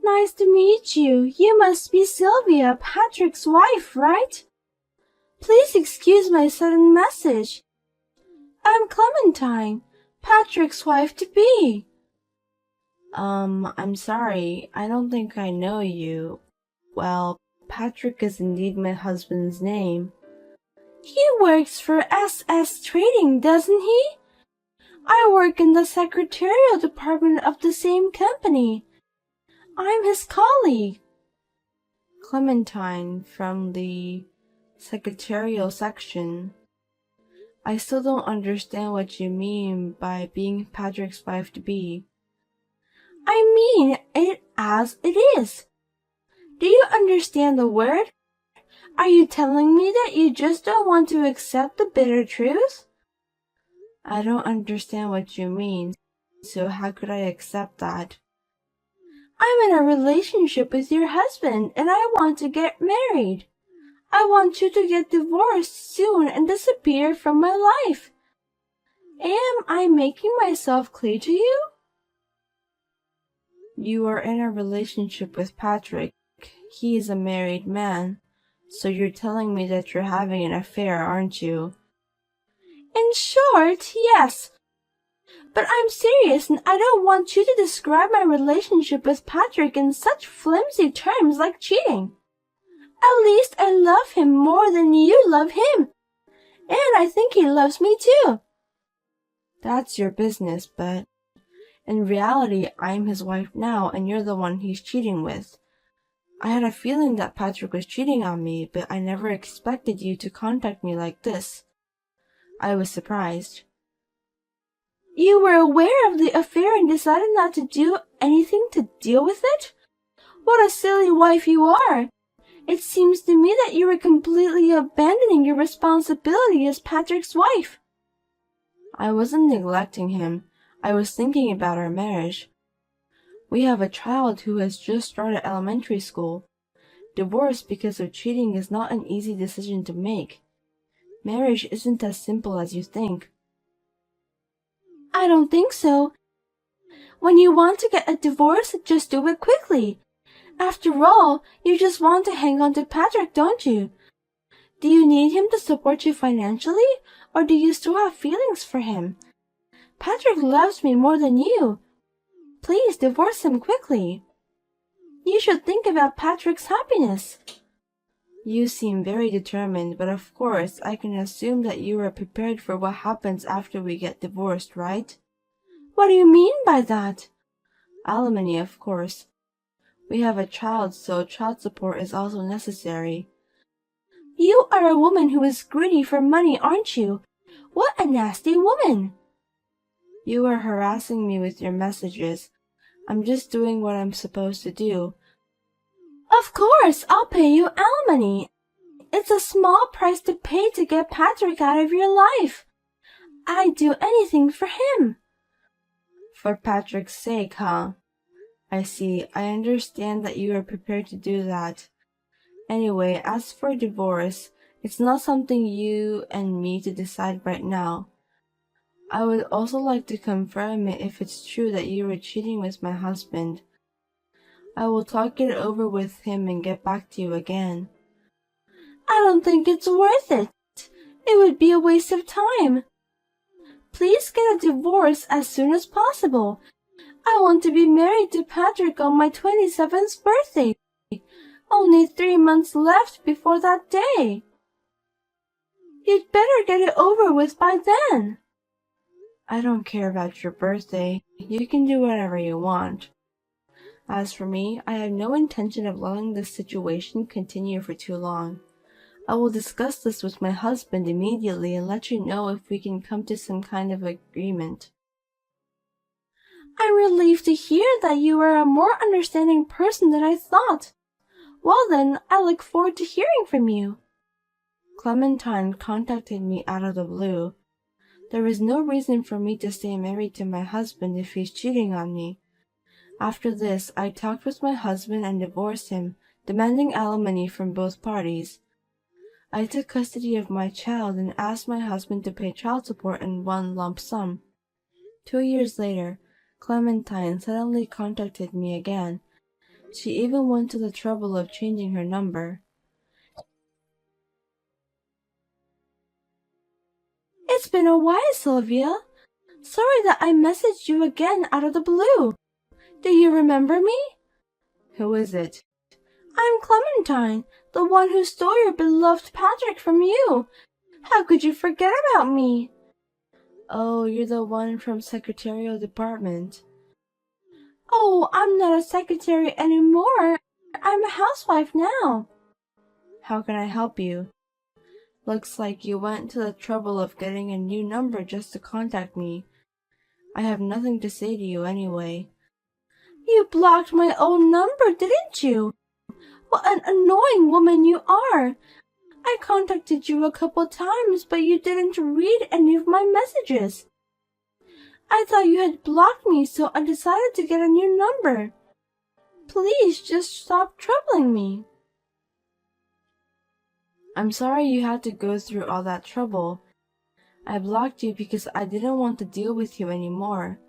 Nice to meet you. You must be Sylvia, Patrick's wife, right? Please excuse my sudden message. I'm Clementine, Patrick's wife-to-be. I'm sorry. I don't think I know you. Well, Patrick is indeed my husband's name. He works for SS Trading, doesn't he? I work in the secretarial department of the same company. I'm his colleague. Clementine from the secretarial section. I still don't understand what you mean by being Patrick's wife-to-be. I mean it as it is. Do you understand the word? Are you telling me that you just don't want to accept the bitter truth? I don't understand what you mean, so how could I accept that? I'm in a relationship with your husband and I want to get married. I want you to get divorced soon and disappear from my life. Am I making myself clear to you? You are in a relationship with Patrick. He is a married man. So you're telling me that you're having an affair, aren't you? In short, yes. But I'm serious and I don't want you to describe my relationship with Patrick in such flimsy terms like cheating. At least I love him more than you love him. And I think he loves me too. That's your business, but in reality, I'm his wife now and you're the one he's cheating with. I had a feeling that Patrick was cheating on me, but I never expected you to contact me like this. I was surprised. You were aware of the affair and decided not to do anything to deal with it? What a silly wife you are! It seems to me that you were completely abandoning your responsibility as Patrick's wife. I wasn't neglecting him. I was thinking about our marriage. We have a child who has just started elementary school. Divorce because of cheating is not an easy decision to make. Marriage isn't as simple as you think. I don't think so. When you want to get a divorce, just do it quickly. After all, you just want to hang on to Patrick, don't you? Do you need him to support you financially, or do you still have feelings for him? Patrick loves me more than you. Please divorce him quickly. You should think about Patrick's happiness. You seem very determined, but of course I can assume that you are prepared for what happens after we get divorced, right? What do you mean by that? Alimony, of course. We have a child, so child support is also necessary. You are a woman who is greedy for money, aren't you? What a nasty woman! You are harassing me with your messages. I'm just doing what I'm supposed to do. Of course, I'll pay you alimony. It's a small price to pay to get Patrick out of your life. I'd do anything for him. For Patrick's sake, huh? I see. I understand that you are prepared to do that. Anyway, as for divorce, it's not something you and me to decide right now. I would also like to confirm it if it's true that you were cheating with my husband. I will talk it over with him and get back to you again. I don't think it's worth it. It would be a waste of time. Please get a divorce as soon as possible. I want to be married to Patrick on my 27th birthday. Only 3 months left before that day. You'd better get it over with by then. I don't care about your birthday. You can do whatever you want. As for me, I have no intention of letting this situation continue for too long. I will discuss this with my husband immediately and let you know if we can come to some kind of agreement. I'm relieved to hear that you are a more understanding person than I thought. Well then, I look forward to hearing from you. Clementine contacted me out of the blue. There is no reason for me to stay married to my husband if he's cheating on me. After this, I talked with my husband and divorced him, demanding alimony from both parties. I took custody of my child and asked my husband to pay child support in one lump sum. 2 years later, Clementine suddenly contacted me again. She even went to the trouble of changing her number. It's been a while, Sylvia. Sorry that I messaged you again out of the blue. Do you remember me? Who is it? I'm Clementine, the one who stole your beloved Patrick from you. How could you forget about me? Oh, you're the one from Secretarial Department. Oh, I'm not a secretary anymore. I'm a housewife now. How can I help you? Looks like you went to the trouble of getting a new number just to contact me. I have nothing to say to you anyway. You blocked my old number, didn't you? What an annoying woman you are. I contacted you a couple times, but you didn't read any of my messages. I thought you had blocked me, so I decided to get a new number. Please just stop troubling me. I'm sorry you had to go through all that trouble. I blocked you because I didn't want to deal with you anymore.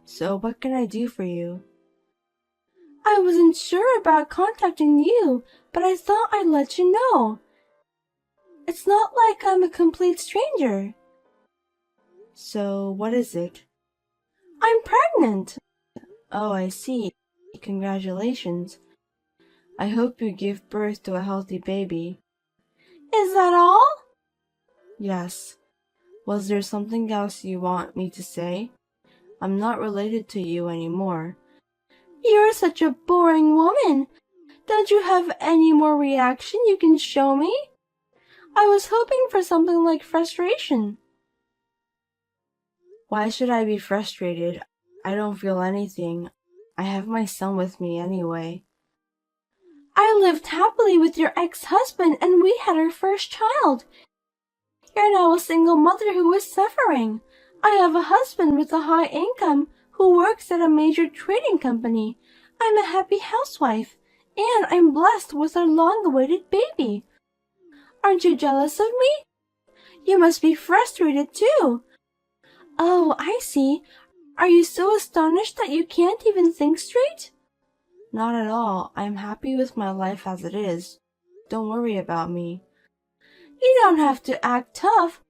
So what can I do for you? I wasn't sure about contacting you, but I thought I'd let you know. It's not like I'm a complete stranger. So what is it? I'm pregnant. Oh, I see. Congratulations. I hope you give birth to a healthy baby. Is that all? Yes. Was there something else you want me to say? I'm not related to you anymore. You're such a boring woman. Don't you have any more reaction you can show me? I was hoping for something like frustration. Why should I be frustrated? I don't feel anything. I have my son with me anyway. I lived happily with your ex-husband and we had our first child. You're now a single mother who is suffering. I have a husband with a high income who works at a major trading company. I'm a happy housewife, and I'm blessed with a long-awaited baby. Aren't you jealous of me? You must be frustrated too. Oh, I see. Are you so astonished that you can't even think straight? Not at all. I'm happy with my life as it is. Don't worry about me. You don't have to act tough.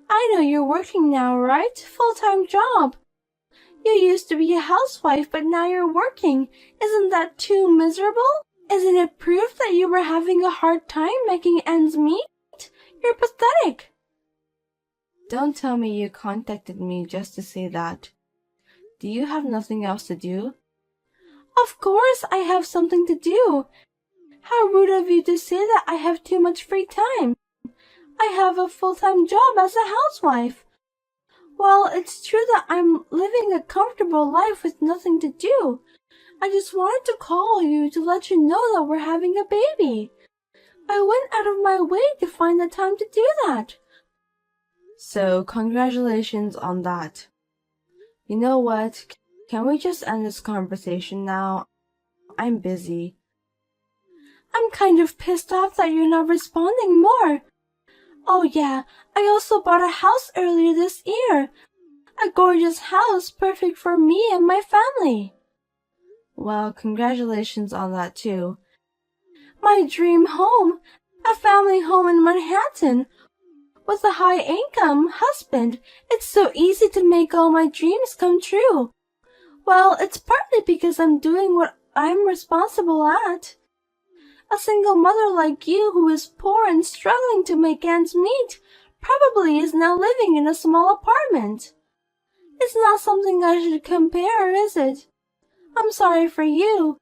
I know you're working now, right? Full-time job. You used to be a housewife, but now you're working. Isn't that too miserable? Isn't it proof that you were having a hard time making ends meet? You're pathetic. Don't tell me you contacted me just to say that. Do you have nothing else to do? Of course I have something to do. How rude of you to say that I have too much free time. I have a full-time job as a housewife. Well, it's true that I'm living a comfortable life with nothing to do. I just wanted to call you to let you know that we're having a baby. I went out of my way to find the time to do that. So, congratulations on that. You know what? Can we just end this conversation now? I'm busy. I'm kind of pissed off that you're not responding more. Oh yeah, I also bought a house earlier this year. A gorgeous house perfect for me and my family. Well, congratulations on that too. My dream home, a family home in Manhattan, with a high-income husband. It's so easy to make all my dreams come true. Well, it's partly because I'm doing what I'm responsible at. A single mother like you who is poor and struggling to make ends meet probably is now living in a small apartment. It's not something I should compare, is it? I'm sorry for you.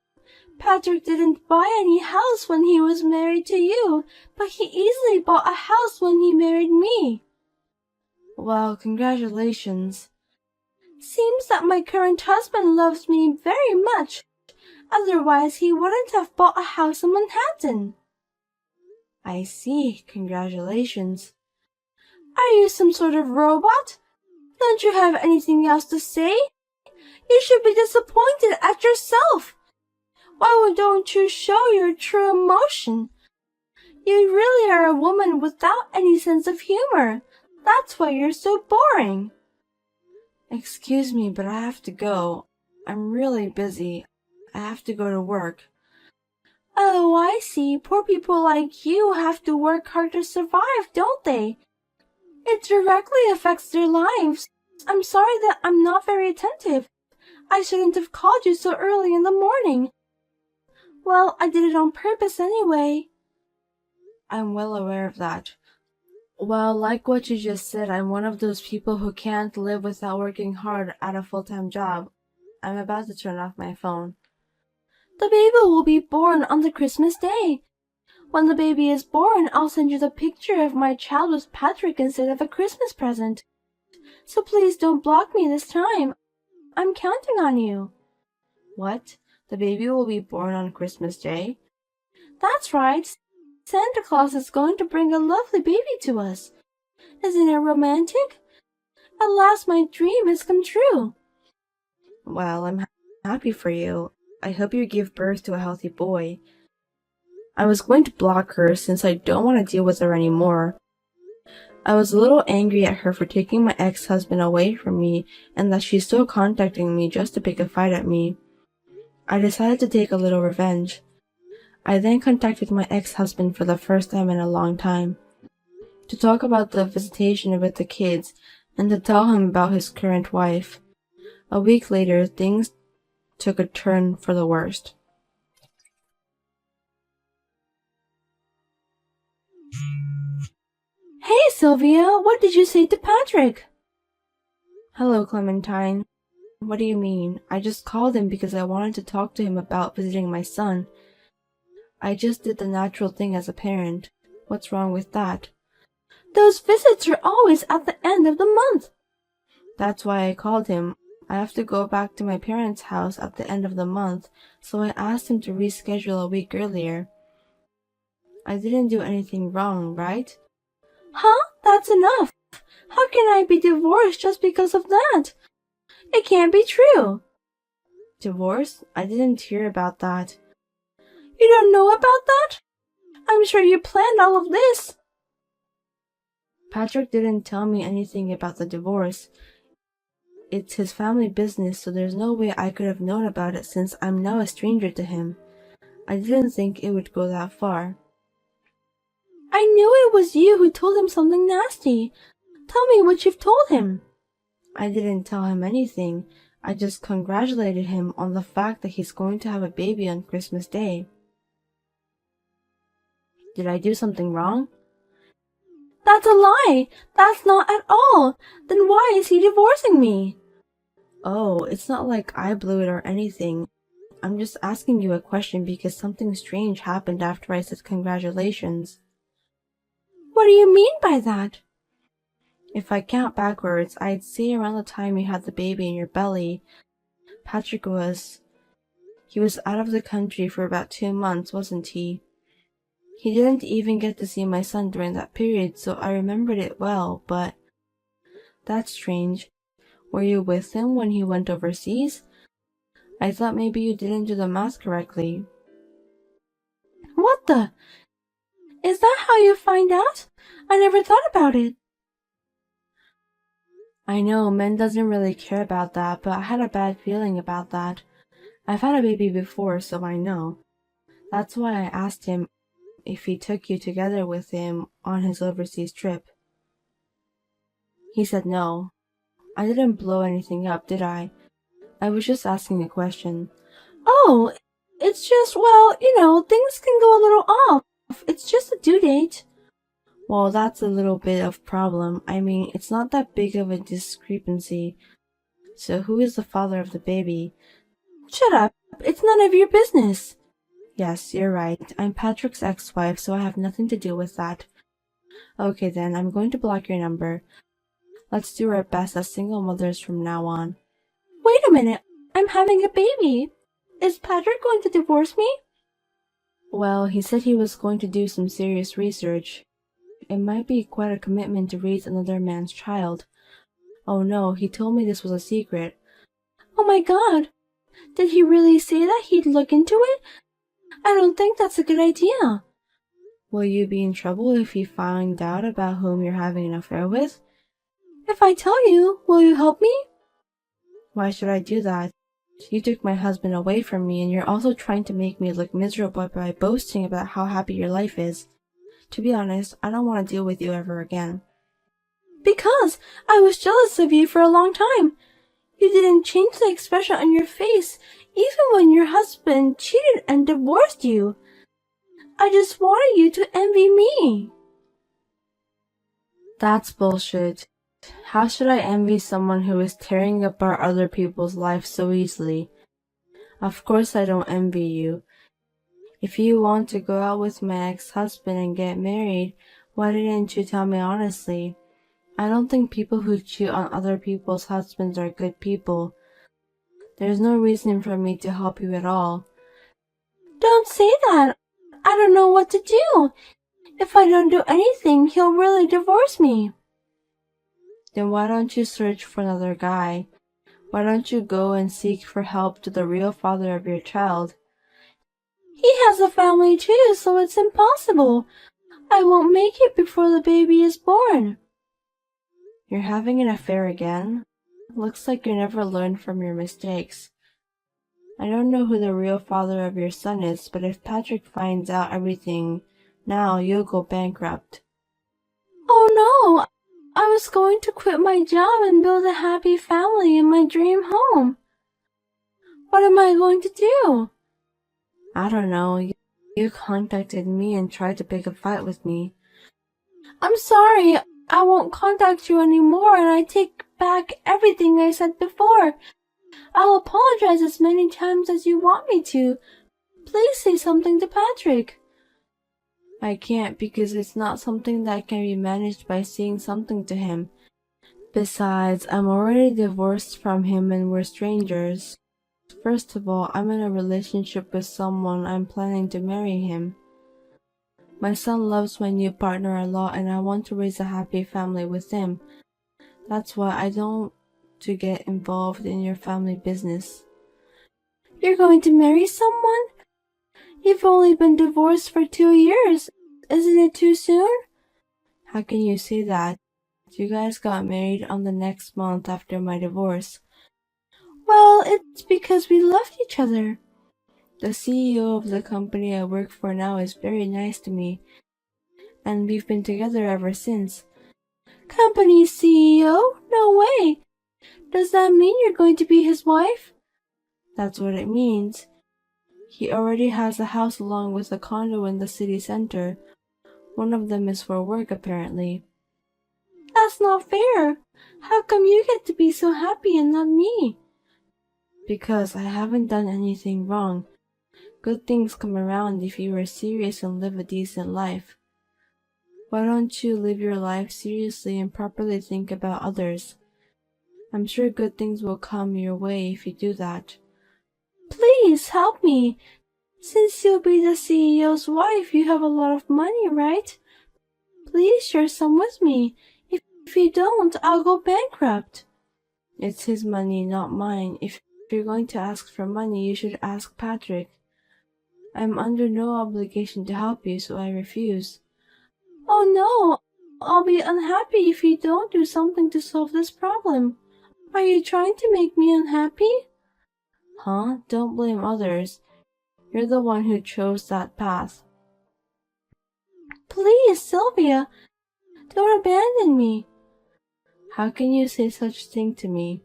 Patrick didn't buy any house when he was married to you, but he easily bought a house when he married me. Well, congratulations. Seems that my current husband loves me very much. Otherwise, he wouldn't have bought a house in Manhattan. I see. Congratulations. Are you some sort of robot? Don't you have anything else to say? You should be disappointed at yourself. Why don't you show your true emotion? You really are a woman without any sense of humor. That's why you're so boring. Excuse me, but I have to go. I'm really busy. I have to go to work. Oh, I see. Poor people like you have to work hard to survive, don't they? It directly affects their lives. I'm sorry that I'm not very attentive. I shouldn't have called you so early in the morning. Well, I did it on purpose anyway. I'm well aware of that. Well, like what you just said, I'm one of those people who can't live without working hard at a full-time job. I'm about to turn off my phone. The baby will be born on the Christmas day. When the baby is born, I'll send you the picture of my child with Patrick instead of a Christmas present. So please don't block me this time. I'm counting on you. What? The baby will be born on Christmas Day? That's right. Santa Claus is going to bring a lovely baby to us. Isn't it romantic? At last my dream has come true. Well, I'm happy for you. I hope you give birth to a healthy boy. I was going to block her since I don't want to deal with her anymore. I was a little angry at her for taking my ex-husband away from me and that she's still contacting me just to pick a fight at me. I decided to take a little revenge. I then contacted my ex-husband for the first time in a long time to talk about the visitation with the kids and to tell him about his current wife. A week later, things took a turn for the worst. Hey, Sylvia, what did you say to Patrick? Hello, Clementine. What do you mean? I just called him because I wanted to talk to him about visiting my son. I just did the natural thing as a parent. What's wrong with that? Those visits are always at the end of the month. That's why I called him. I have to go back to my parents' house at the end of the month, so I asked him to reschedule a week earlier. I didn't do anything wrong, right? Huh? That's enough. How can I be divorced just because of that? It can't be true. Divorce? I didn't hear about that. You don't know about that? I'm sure you planned all of this. Patrick didn't tell me anything about the divorce. It's his family business, so there's no way I could have known about it since I'm now a stranger to him. I didn't think it would go that far. I knew it was you who told him something nasty. Tell me what you've told him. I didn't tell him anything. I just congratulated him on the fact that he's going to have a baby on Christmas Day. Did I do something wrong? That's a lie! That's not at all! Then why is he divorcing me? Oh, it's not like I blew it or anything. I'm just asking you a question because something strange happened after I said congratulations. What do you mean by that? If I count backwards, I'd say around the time you had the baby in your belly, Patrick was... He was out of the country for about 2 months, wasn't he? He didn't even get to see my son during that period, so I remembered it well, but... That's strange. Were you with him when he went overseas? I thought maybe you didn't do the math correctly. What the? Is that how you find out? I never thought about it. I know, men doesn't really care about that, but I had a bad feeling about that. I've had a baby before, so I know. That's why I asked him if he took you together with him on his overseas trip. He said no. I didn't blow anything up, did I? I was just asking a question. Oh, it's just, well, things can go a little off. It's just a due date. Well, that's a little bit of problem. I mean, it's not that big of a discrepancy. So who is the father of the baby? Shut up. It's none of your business. Yes, you're right. I'm Patrick's ex-wife, so I have nothing to do with that. Okay then, I'm going to block your number. Let's do our best as single mothers from now on. Wait a minute. I'm having a baby. Is Patrick going to divorce me? Well, he said he was going to do some serious research. It might be quite a commitment to raise another man's child. Oh no, he told me this was a secret. Oh my god! Did he really say that he'd look into it? I don't think that's a good idea. Will you be in trouble if you find out about whom you're having an affair with? If I tell you, will you help me? Why should I do that? You took my husband away from me, and you're also trying to make me look miserable by boasting about how happy your life is. To be honest, I don't want to deal with you ever again. Because I was jealous of you for a long time. You didn't change the expression on your face, even when your husband cheated and divorced you. I just wanted you to envy me. That's bullshit. How should I envy someone who is tearing apart other people's lives so easily? Of course I don't envy you. If you want to go out with my ex-husband and get married, why didn't you tell me honestly? I don't think people who cheat on other people's husbands are good people. There's no reason for me to help you at all. Don't say that. I don't know what to do. If I don't do anything, he'll really divorce me. Then why don't you search for another guy? Why don't you go and seek for help to the real father of your child? He has a family too, so it's impossible. I won't make it before the baby is born. You're having an affair again? Looks like you never learned from your mistakes. I don't know who the real father of your son is, but if Patrick finds out everything now, you'll go bankrupt. Oh no! I was going to quit my job and build a happy family in my dream home. What am I going to do? I don't know. You contacted me and tried to pick a fight with me. I'm sorry. I won't contact you anymore, and I take back everything I said before. I'll apologize as many times as you want me to. Please say something to Patrick. I can't, because it's not something that can be managed by saying something to him. Besides, I'm already divorced from him and we're strangers. First of all, I'm in a relationship with someone. I'm planning to marry him. My son loves my new partner a lot, and I want to raise a happy family with him. That's why I don't want to get involved in your family business. You're going to marry someone? You've only been divorced for 2 years. Isn't it too soon? How can you say that? You guys got married on the next month after my divorce. Well, it's because we loved each other. The CEO of the company I work for now is very nice to me, and we've been together ever since. Company CEO? No way! Does that mean you're going to be his wife? That's what it means. He already has a house along with a condo in the city center. One of them is for work, apparently. That's not fair. How come you get to be so happy and not me? Because I haven't done anything wrong. Good things come around if you are serious and live a decent life. Why don't you live your life seriously and properly think about others? I'm sure good things will come your way if you do that. Please help me. Since you'll be the CEO's wife, you have a lot of money, right? Please share some with me. If you don't, I'll go bankrupt. It's his money, not mine. If you're going to ask for money, you should ask Patrick. I'm under no obligation to help you, so I refuse. Oh no! I'll be unhappy if you don't do something to solve this problem. Are you trying to make me unhappy? Huh? Don't blame others. You're the one who chose that path. Please, Sylvia, don't abandon me. How can you say such thing to me?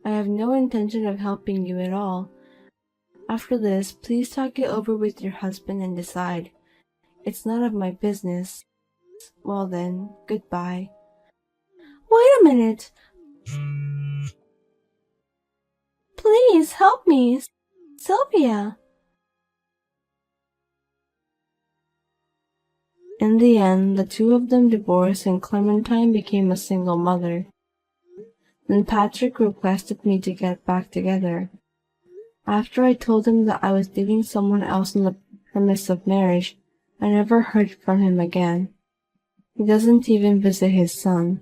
I have no intention of helping you at all. After this, please talk it over with your husband and decide. It's none of my business. Well then, goodbye. Wait a minute. Please help me, Sylvia. In the end, the two of them divorced and Clementine became a single mother. Then Patrick requested me to get back together. After I told him that I was dating someone else on the premise of marriage, I never heard from him again. He doesn't even visit his son.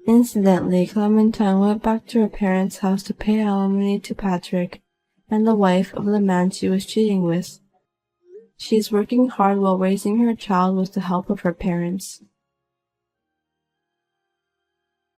Incidentally, Clementine went back to her parents' house to pay alimony to Patrick and the wife of the man she was cheating with. She is working hard while raising her child with the help of her parents.